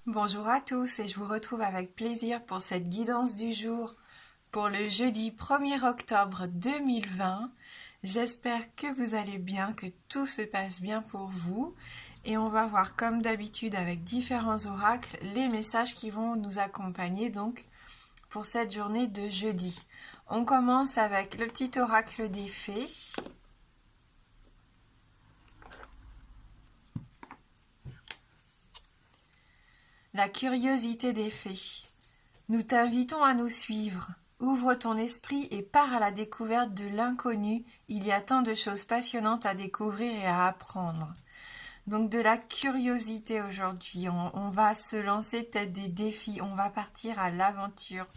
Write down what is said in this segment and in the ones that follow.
Bonjour à tous et je vous retrouve avec plaisir pour cette guidance du jour pour le jeudi 1er octobre 2020. J'espère que vous allez bien, que tout se passe bien pour vous et on va voir comme d'habitude avec différents oracles les messages qui vont nous accompagner donc pour cette journée de jeudi. On commence avec le petit oracle des fées. La curiosité des fées. Nous t'invitons à nous suivre. Ouvre ton esprit et pars à la découverte de l'inconnu. Il y a tant de choses passionnantes à découvrir et à apprendre. Donc de la curiosité aujourd'hui. On va se lancer peut-être des défis. On va partir à l'aventure.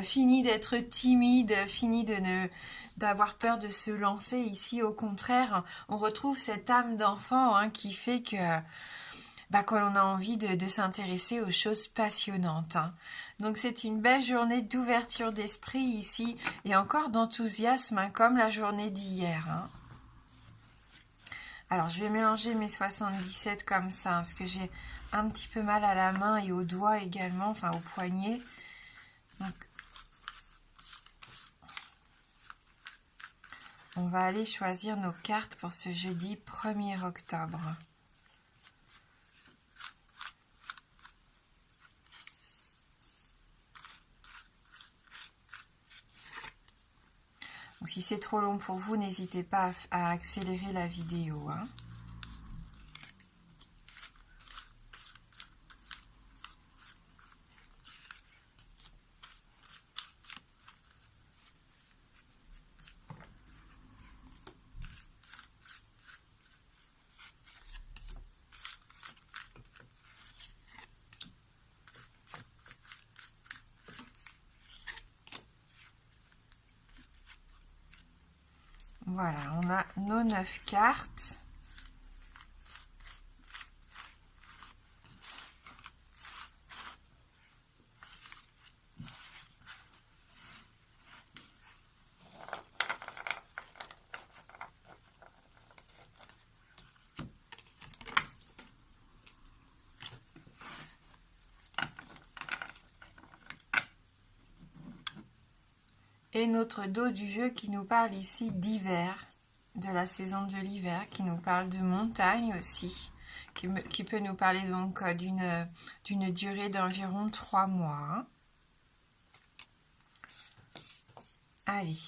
Fini d'être timide, fini d'avoir peur de se lancer ici. Au contraire, on retrouve cette âme d'enfant qui fait que quand on a envie de s'intéresser aux choses passionnantes. Donc c'est une belle journée d'ouverture d'esprit ici et encore d'enthousiasme comme la journée d'hier. Alors je vais mélanger mes 77 comme ça parce que j'ai un petit peu mal à la main et aux doigts également, enfin au poignet. Donc on va aller choisir nos cartes pour ce jeudi 1er octobre. Donc, si c'est trop long pour vous, n'hésitez pas à accélérer la vidéo. Voilà, on a nos 9 cartes. Et notre dos du jeu qui nous parle ici d'hiver, de la saison de l'hiver, qui nous parle de montagne aussi, qui peut nous parler donc d'une durée d'environ 3 mois. Allez.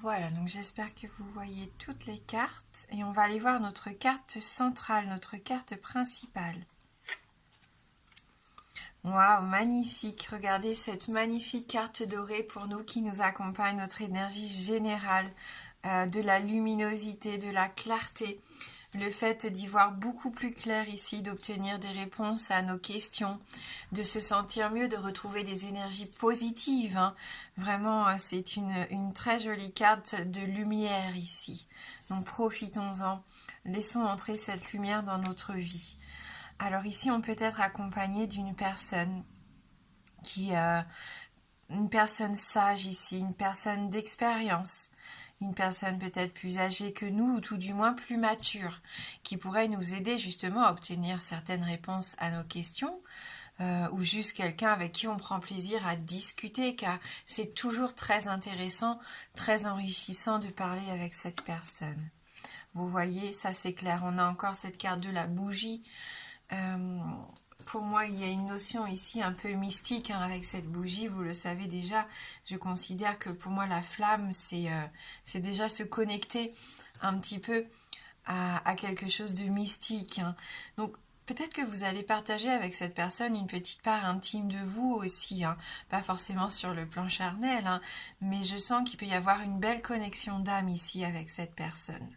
Voilà, donc j'espère que vous voyez toutes les cartes et on va aller voir notre carte centrale, notre carte principale. Waouh, magnifique! Regardez cette magnifique carte dorée pour nous qui nous accompagne, notre énergie générale, de la luminosité, de la clarté. Le fait d'y voir beaucoup plus clair ici, d'obtenir des réponses à nos questions, de se sentir mieux, de retrouver des énergies positives. Vraiment, c'est une très jolie carte de lumière ici. Donc profitons-en, laissons entrer cette lumière dans notre vie. Alors ici, on peut être accompagné d'une personne une personne sage ici, une personne d'expérience, une personne peut-être plus âgée que nous ou tout du moins plus mature, qui pourrait nous aider justement à obtenir certaines réponses à nos questions, ou juste quelqu'un avec qui on prend plaisir à discuter, car c'est toujours très intéressant, très enrichissant de parler avec cette personne. Vous voyez, ça c'est clair, on a encore cette carte de la bougie. Pour moi, il y a une notion ici un peu mystique avec cette bougie, vous le savez déjà. Je considère que pour moi, la flamme, c'est déjà se connecter un petit peu à quelque chose de mystique. Donc, peut-être que vous allez partager avec cette personne une petite part intime de vous aussi, pas forcément sur le plan charnel, mais je sens qu'il peut y avoir une belle connexion d'âme ici avec cette personne.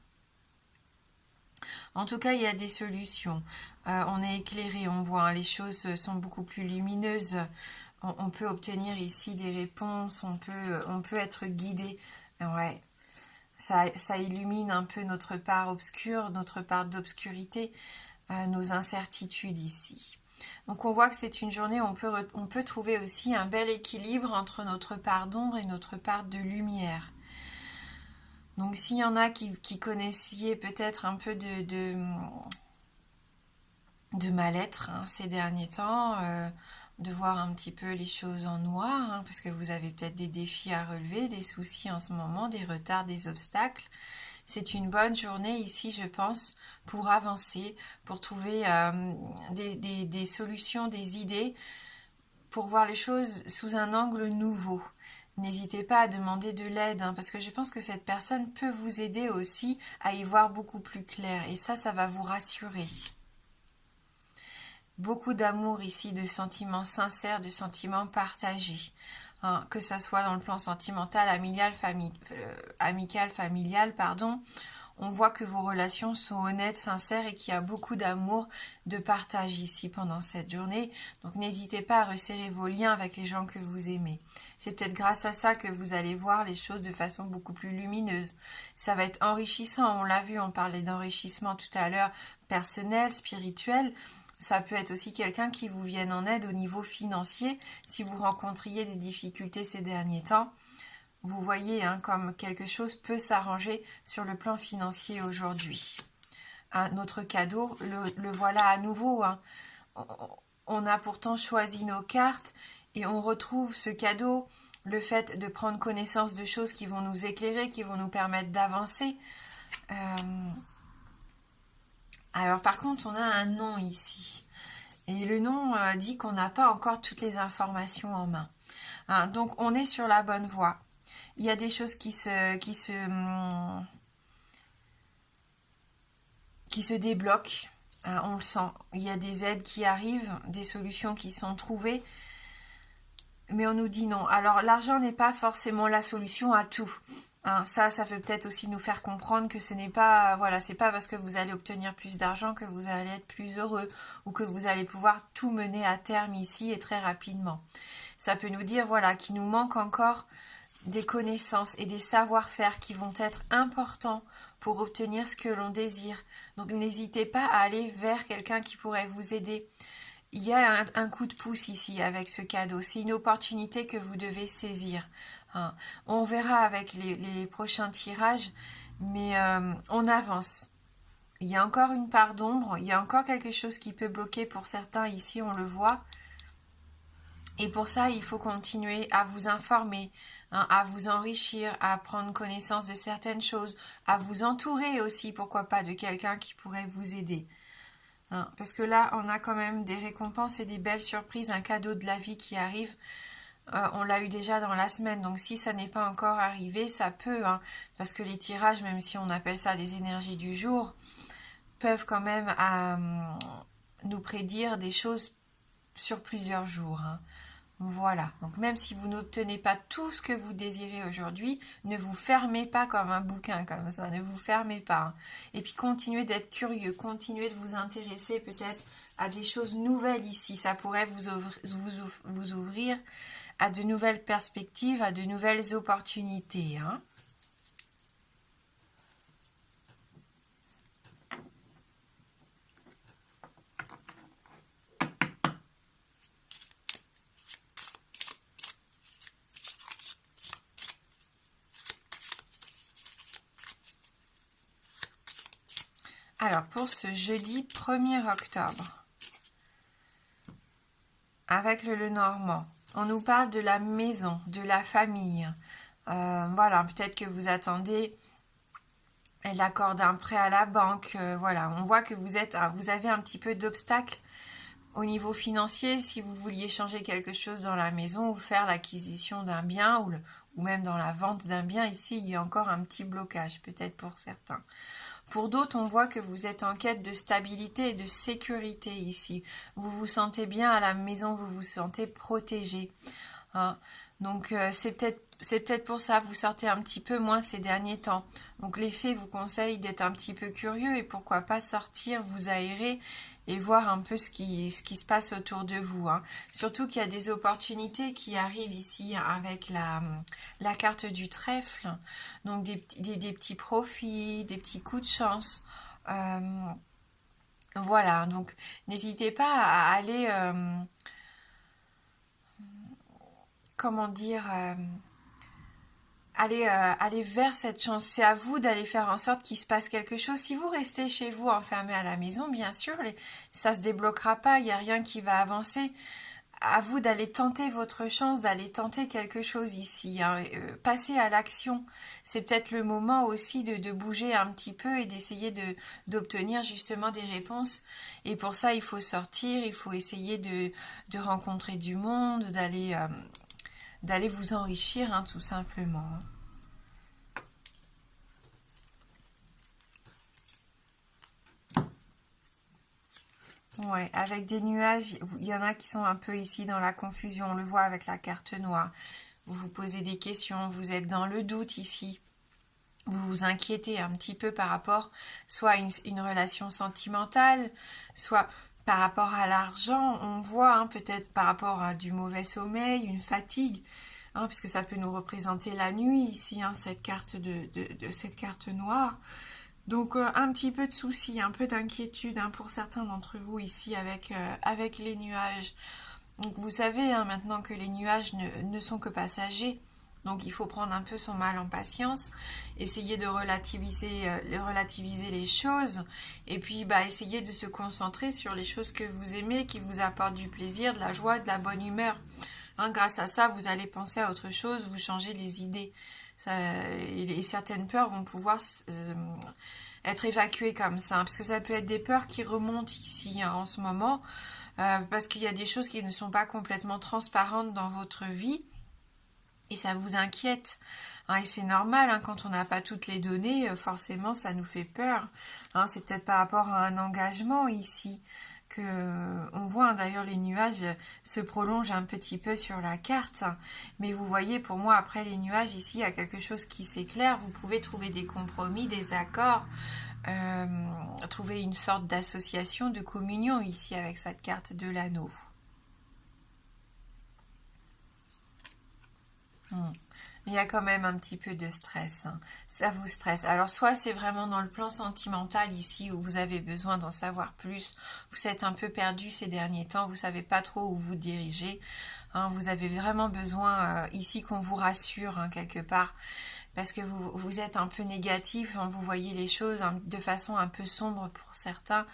En tout cas, il y a des solutions. On est éclairé, on voit, les choses sont beaucoup plus lumineuses. On peut obtenir ici des réponses, on peut être guidé. Ouais. Ça illumine un peu notre part obscure, notre part d'obscurité, nos incertitudes ici. Donc on voit que c'est une journée où on peut trouver aussi un bel équilibre entre notre part d'ombre et notre part de lumière. Donc s'il y en a qui connaissiez peut-être un peu de mal-être ces derniers temps, de voir un petit peu les choses en noir, parce que vous avez peut-être des défis à relever, des soucis en ce moment, des retards, des obstacles. C'est une bonne journée ici, je pense, pour avancer, pour trouver des solutions, des idées, pour voir les choses sous un angle nouveau. N'hésitez pas à demander de l'aide, parce que je pense que cette personne peut vous aider aussi à y voir beaucoup plus clair. Et ça va vous rassurer. Beaucoup d'amour ici, de sentiments sincères, de sentiments partagés. Que ça soit dans le plan sentimental, amical, familial, pardon. On voit que vos relations sont honnêtes, sincères et qu'il y a beaucoup d'amour, de partage ici pendant cette journée. Donc n'hésitez pas à resserrer vos liens avec les gens que vous aimez. C'est peut-être grâce à ça que vous allez voir les choses de façon beaucoup plus lumineuse. Ça va être enrichissant, on l'a vu, on parlait d'enrichissement tout à l'heure, personnel, spirituel. Ça peut être aussi quelqu'un qui vous vienne en aide au niveau financier si vous rencontriez des difficultés ces derniers temps. Vous voyez comme quelque chose peut s'arranger sur le plan financier aujourd'hui. Notre cadeau, le voilà à nouveau. On a pourtant choisi nos cartes et on retrouve ce cadeau, le fait de prendre connaissance de choses qui vont nous éclairer, qui vont nous permettre d'avancer. Alors par contre, on a un nom ici. Et le nom dit qu'on n'a pas encore toutes les informations en main. Donc on est sur la bonne voie. Il y a des choses qui se débloquent. On le sent. Il y a des aides qui arrivent, des solutions qui sont trouvées. Mais on nous dit non. Alors l'argent n'est pas forcément la solution à tout. Ça peut peut-être aussi nous faire comprendre que ce n'est pas, voilà, c'est pas parce que vous allez obtenir plus d'argent que vous allez être plus heureux ou que vous allez pouvoir tout mener à terme ici et très rapidement. Ça peut nous dire, voilà, qu'il nous manque encore des connaissances et des savoir-faire qui vont être importants pour obtenir ce que l'on désire. Donc n'hésitez pas à aller vers quelqu'un qui pourrait vous aider. Il y a un coup de pouce ici avec ce cadeau. C'est une opportunité que vous devez saisir. On verra avec les prochains tirages, mais on avance. Il y a encore une part d'ombre, il y a encore quelque chose qui peut bloquer pour certains ici, on le voit. Et pour ça, il faut continuer à vous informer, à vous enrichir, à prendre connaissance de certaines choses, à vous entourer aussi, pourquoi pas, de quelqu'un qui pourrait vous aider. Parce que là, on a quand même des récompenses et des belles surprises, un cadeau de la vie qui arrive. On l'a eu déjà dans la semaine, donc si ça n'est pas encore arrivé, ça peut, parce que les tirages, même si on appelle ça des énergies du jour, peuvent quand même nous prédire des choses sur plusieurs jours. Voilà, donc même si vous n'obtenez pas tout ce que vous désirez aujourd'hui, ne vous fermez pas comme un bouquin comme ça, ne vous fermez pas. Et puis continuez d'être curieux, continuez de vous intéresser peut-être à des choses nouvelles ici, ça pourrait vous ouvrir à de nouvelles perspectives, à de nouvelles opportunités. Alors, pour ce jeudi 1er octobre, avec le Lenormand, on nous parle de la maison, de la famille. Voilà, peut-être que vous attendez l'accord d'un prêt à la banque. Voilà, on voit que vous avez un petit peu d'obstacles au niveau financier. Si vous vouliez changer quelque chose dans la maison ou faire l'acquisition d'un bien ou même dans la vente d'un bien, ici, il y a encore un petit blocage, peut-être pour certains. Pour d'autres, on voit que vous êtes en quête de stabilité et de sécurité ici. Vous vous sentez bien à la maison, vous vous sentez protégé. Donc, c'est peut-être c'est peut-être pour ça, vous sortez un petit peu moins ces derniers temps. Donc les fées vous conseillent d'être un petit peu curieux et pourquoi pas sortir, vous aérer et voir un peu ce qui se passe autour de vous. Hein. Surtout qu'il y a des opportunités qui arrivent ici avec la carte du trèfle. Donc des petits profits, des petits coups de chance. Voilà, donc n'hésitez pas à aller, comment dire, aller vers cette chance. C'est à vous d'aller faire en sorte qu'il se passe quelque chose. Si vous restez chez vous enfermé à la maison, bien sûr, ça se débloquera pas, il n'y a rien qui va avancer. À vous d'aller tenter votre chance, d'aller tenter quelque chose ici. Hein. Passer à l'action. C'est peut-être le moment aussi de bouger un petit peu et d'essayer d'obtenir justement des réponses. Et pour ça, il faut sortir, il faut essayer de rencontrer du monde, d'aller vous enrichir, hein, tout simplement. Ouais, avec des nuages, il y en a qui sont un peu ici dans la confusion, on le voit avec la carte noire. Vous vous posez des questions, vous êtes dans le doute ici. Vous vous inquiétez un petit peu par rapport soit à une relation sentimentale, soit par rapport à l'argent. On voit hein, peut-être par rapport à du mauvais sommeil, une fatigue, hein, puisque ça peut nous représenter la nuit ici, hein, cette carte de cette carte noire. Donc un petit peu de soucis, un peu d'inquiétude hein, pour certains d'entre vous ici avec les nuages. Donc vous savez hein, maintenant que les nuages ne sont que passagers. Donc il faut prendre un peu son mal en patience, essayer de relativiser les choses et puis essayer de se concentrer sur les choses que vous aimez, qui vous apportent du plaisir, de la joie, de la bonne humeur. Hein, grâce à ça, vous allez penser à autre chose, vous changez les idées. Et certaines peurs vont pouvoir être évacuées comme ça, hein, parce que ça peut être des peurs qui remontent ici hein, en ce moment, parce qu'il y a des choses qui ne sont pas complètement transparentes dans votre vie, et ça vous inquiète. Hein, et c'est normal, hein, quand on n'a pas toutes les données, forcément ça nous fait peur. Hein, c'est peut-être par rapport à un engagement ici. On voit d'ailleurs les nuages se prolongent un petit peu sur la carte, mais vous voyez pour moi après les nuages ici il y a quelque chose qui s'éclaire, vous pouvez trouver des compromis, des accords, trouver une sorte d'association, de communion ici avec cette carte de l'anneau. Il y a quand même un petit peu de stress, hein. Ça vous stresse. Alors soit c'est vraiment dans le plan sentimental ici où vous avez besoin d'en savoir plus, vous êtes un peu perdu ces derniers temps, vous savez pas trop où vous dirigez, hein, vous avez vraiment besoin ici qu'on vous rassure hein, quelque part, parce que vous êtes un peu négatif, hein, vous voyez les choses de façon un peu sombre pour certains.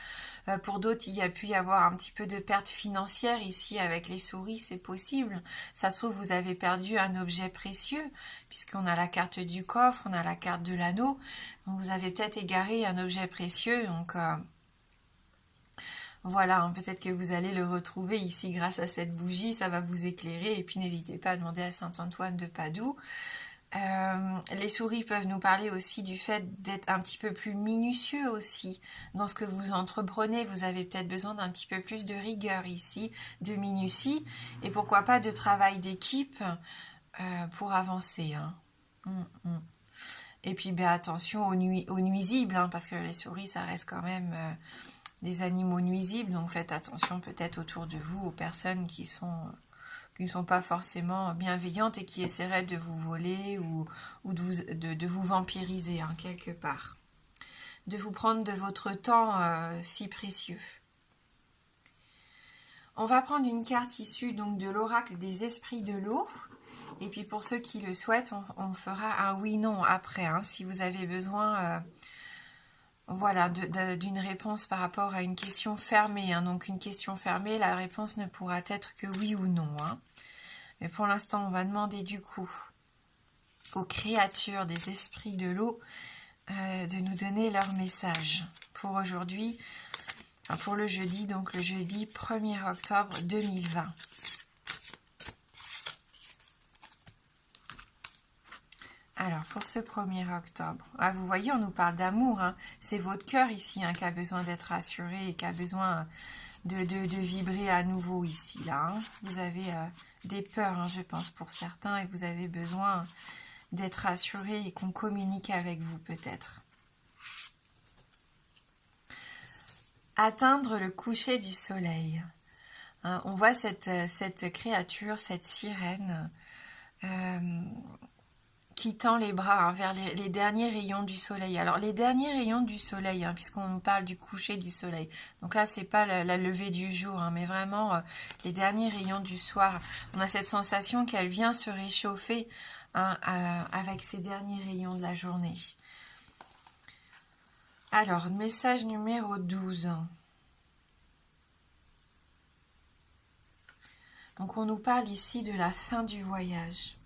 Pour d'autres, il y a pu y avoir un petit peu de perte financière ici avec les souris, c'est possible. Ça se trouve, vous avez perdu un objet précieux, puisqu'on a la carte du coffre, on a la carte de l'anneau. Donc vous avez peut-être égaré un objet précieux, donc voilà, hein, peut-être que vous allez le retrouver ici grâce à cette bougie, ça va vous éclairer. Et puis n'hésitez pas à demander à Saint-Antoine de Padoue. Les souris peuvent nous parler aussi du fait d'être un petit peu plus minutieux aussi dans ce que vous entreprenez. Vous avez peut-être besoin d'un petit peu plus de rigueur ici, de minutie, et pourquoi pas de travail d'équipe pour avancer. Hein. Et puis attention aux nuisibles, hein, parce que les souris ça reste quand même des animaux nuisibles, donc faites attention peut-être autour de vous aux personnes qui ne sont pas forcément bienveillantes et qui essaieraient de vous voler ou de vous vampiriser hein, quelque part. De vous prendre de votre temps si précieux. On va prendre une carte issue donc de l'oracle des esprits de l'eau. Et puis pour ceux qui le souhaitent, on fera un oui-non après. Hein, si vous avez besoin voilà, d'une réponse par rapport à une question fermée. Hein. Donc une question fermée, la réponse ne pourra être que oui ou non. Hein. Mais pour l'instant, on va demander du coup aux créatures des esprits de l'eau de nous donner leur message pour aujourd'hui, enfin pour le jeudi, donc le jeudi 1er octobre 2020. Alors, pour ce 1er octobre, vous voyez, on nous parle d'amour, hein. C'est votre cœur ici hein, qui a besoin d'être rassuré et qui a besoin de vibrer à nouveau ici, là. Hein. Vous avez des peurs, hein, je pense, pour certains, et vous avez besoin d'être rassuré et qu'on communique avec vous, peut-être. Atteindre le coucher du soleil. Hein, on voit cette créature, cette sirène, qui tend les bras hein, vers les derniers rayons du soleil. Alors les derniers rayons du soleil, hein, puisqu'on nous parle du coucher du soleil. Donc là, c'est pas la levée du jour, hein, mais vraiment les derniers rayons du soir. On a cette sensation qu'elle vient se réchauffer hein, avec ces derniers rayons de la journée. Alors, message numéro 12. Donc on nous parle ici de la fin du voyage.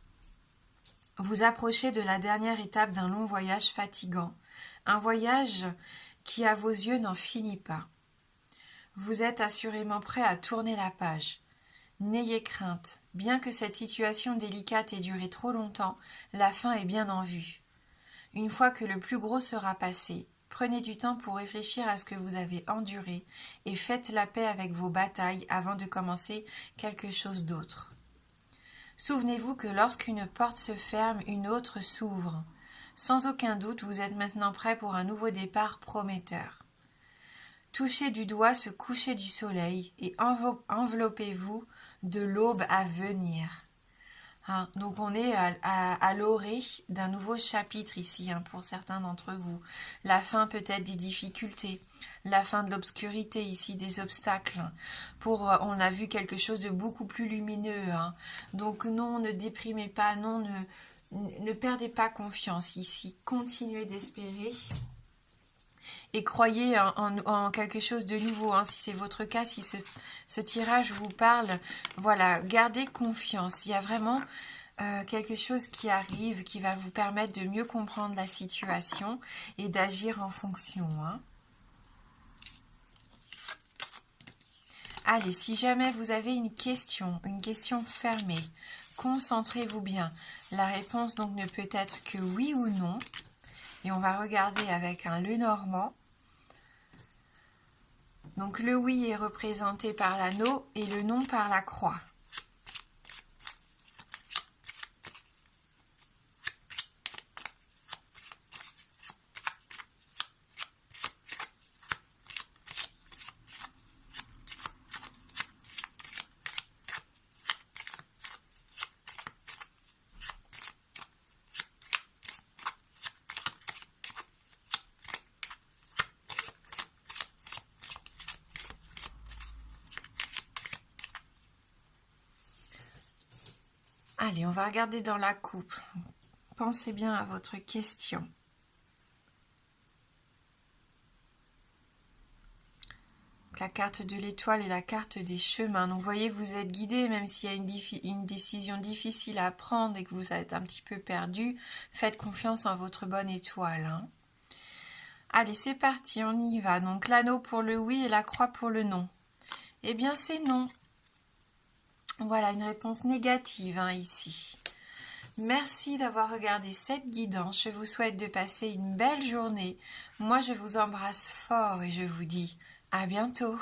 Vous approchez de la dernière étape d'un long voyage fatigant, un voyage qui à vos yeux n'en finit pas. Vous êtes assurément prêt à tourner la page. N'ayez crainte, bien que cette situation délicate ait duré trop longtemps, la fin est bien en vue. Une fois que le plus gros sera passé, prenez du temps pour réfléchir à ce que vous avez enduré et faites la paix avec vos batailles avant de commencer quelque chose d'autre. Souvenez-vous que lorsqu'une porte se ferme, une autre s'ouvre. Sans aucun doute, vous êtes maintenant prêt pour un nouveau départ prometteur. Touchez du doigt ce coucher du soleil et enveloppez-vous de l'aube à venir. Hein, donc on est à l'orée d'un nouveau chapitre ici hein, pour certains d'entre vous. La fin peut-être des difficultés, la fin de l'obscurité ici, des obstacles. On a vu quelque chose de beaucoup plus lumineux. Hein. Donc non, ne déprimez pas, non, ne perdez pas confiance ici. Continuez d'espérer. Et croyez en quelque chose de nouveau, hein, si c'est votre cas, si ce tirage vous parle, voilà, gardez confiance. Il y a vraiment quelque chose qui arrive, qui va vous permettre de mieux comprendre la situation et d'agir en fonction. Hein. Allez, si jamais vous avez une question fermée, concentrez-vous bien. La réponse donc ne peut être que oui ou non. Et on va regarder avec un Lenormand. Donc le oui est représenté par l'anneau et le non par la croix. Allez, on va regarder dans la coupe. Pensez bien à votre question. La carte de l'étoile et la carte des chemins. Donc, vous voyez, vous êtes guidé, même s'il y a une décision difficile à prendre et que vous êtes un petit peu perdu, faites confiance en votre bonne étoile. Hein. Allez, c'est parti, on y va. Donc, l'anneau pour le oui et la croix pour le non. Eh bien, c'est non. Voilà, une réponse négative hein, ici. Merci d'avoir regardé cette guidance. Je vous souhaite de passer une belle journée. Moi, je vous embrasse fort et je vous dis à bientôt.